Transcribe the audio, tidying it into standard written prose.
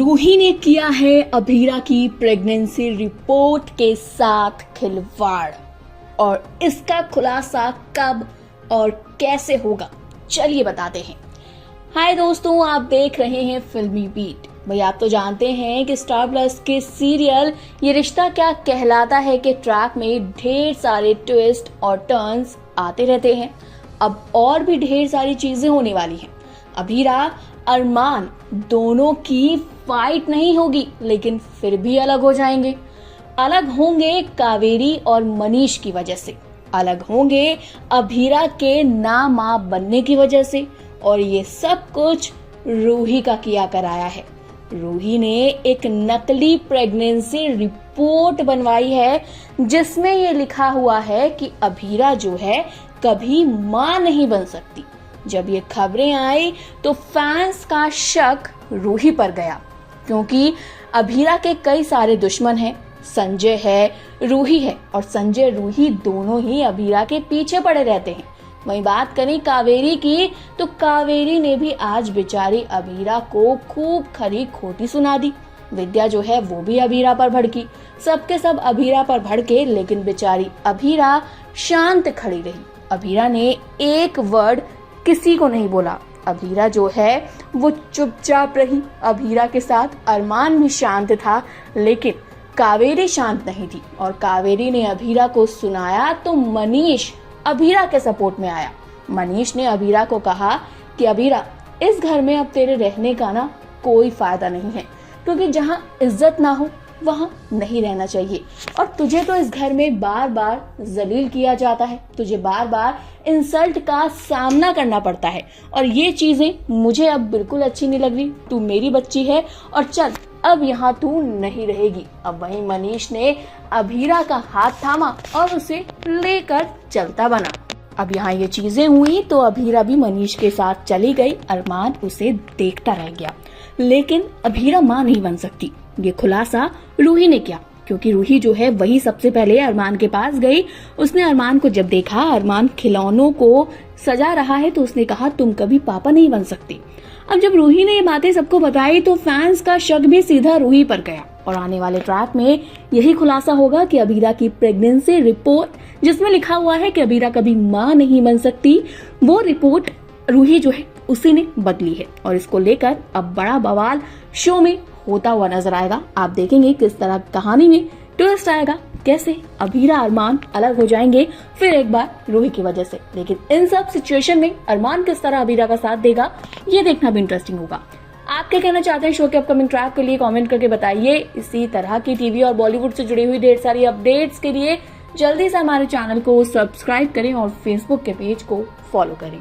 रूही ने किया है अभीरा की प्रेगनेंसी रिपोर्ट के साथ खिलवाड़ और इसका खुलासा कब और कैसे होगा, चलिए बताते हैं। हाय दोस्तों, आप देख रहे हैं फिल्मी बीट। भाई आप तो जानते हैं कि स्टार प्लस के सीरियल ये रिश्ता क्या कहलाता है कि ट्रैक में ढेर सारे ट्विस्ट और टर्न्स आते रहते हैं। अब और भी ढेर सारी चीजें होने वाली हैं। अभीरा अरमान दोनों की फाइट नहीं होगी, लेकिन फिर भी अलग हो जाएंगे। अलग होंगे कावेरी और मनीष की वजह से, अलग होंगे अभीरा के ना मां बनने की वजह से, और ये सब कुछ रूही का किया कराया है। रूही ने एक नकली प्रेगनेंसी रिपोर्ट बनवाई है जिसमें ये लिखा हुआ है कि अभीरा जो है कभी मां नहीं बन सकती। जब ये खबरें आई तो फैंस का शक रूही पर गया, क्योंकि अभीरा के कई सारे दुश्मन हैं। संजय है, रूही है, और संजय रूही दोनों ही अभीरा के पीछे पड़े रहते हैं। वहीं बात करें कावेरी की, तो कावेरी ने भी आज बेचारी अभीरा को खूब खरी खोटी सुना दी। विद्या जो है वो भी अभीरा पर भड़की, सबके सब अभीरा पर भड़के, लेकिन बेचारी अभीरा शांत खड़ी रही। अभीरा ने एक वर्ड किसी को नहीं बोला। अभीरा जो है वो चुपचाप रही। अभीरा के साथ अरमान भी शांत था, लेकिन कावेरी शांत नहीं थी, और कावेरी ने अभीरा को सुनाया तो मनीष अभीरा के सपोर्ट में आया। मनीष ने अभीरा को कहा कि अभीरा, इस घर में अब तेरे रहने का ना कोई फायदा नहीं है, क्योंकि जहाँ इज्जत ना हो वहां नहीं रहना चाहिए, और तुझे तो इस घर में बार बार जलील किया जाता है, तुझे बार बार इंसल्ट का सामना करना पड़ता है, और ये चीजें मुझे अब बिल्कुल अच्छी नहीं लग रही। तू मेरी बच्ची है और चल, अब यहाँ तू नहीं रहेगी। अब वहीं मनीष ने अभीरा का हाथ थामा और उसे लेकर चलता बना। अब यहाँ ये चीजें हुई तो अभीरा भी मनीष के साथ चली गई। अरमान उसे देखता रह गया, लेकिन अभीरा मां नहीं बन सकती। ये खुलासा रूही ने किया, क्योंकि रूही जो है वही सबसे पहले अरमान के पास गई। उसने अरमान को जब देखा अरमान खिलौनों को सजा रहा है, तो उसने कहा तुम कभी पापा नहीं बन सकती। अब जब रूही ने ये बातें सबको बताई तो फैंस का शक भी सीधा रूही पर गया, और आने वाले ट्रैक में यही खुलासा होगा कि अभीरा की प्रेगनेंसी रिपोर्ट जिसमें लिखा हुआ है कि अभीरा कभी मां नहीं बन सकती, वो रिपोर्ट रूही जो है उसी ने बदली है। और इसको लेकर अब बड़ा बवाल शो में होता हुआ नजर आएगा। आप देखेंगे किस तरह कहानी में ट्विस्ट आएगा, कैसे अभीरा अरमान अलग हो जाएंगे फिर एक बार रूही की वजह से। लेकिन इन सब सिचुएशन में अरमान किस तरह अभीरा का साथ देगा, ये देखना भी इंटरेस्टिंग होगा। आप क्या कहना चाहते हैं शो के अपकमिंग ट्रैक के लिए कमेंट करके बताइए। इसी तरह की टीवी और बॉलीवुड से जुड़ी हुई ढेर सारी अपडेट्स के लिए जल्दी से हमारे चैनल को सब्सक्राइब करें और फेसबुक के पेज को फॉलो करें।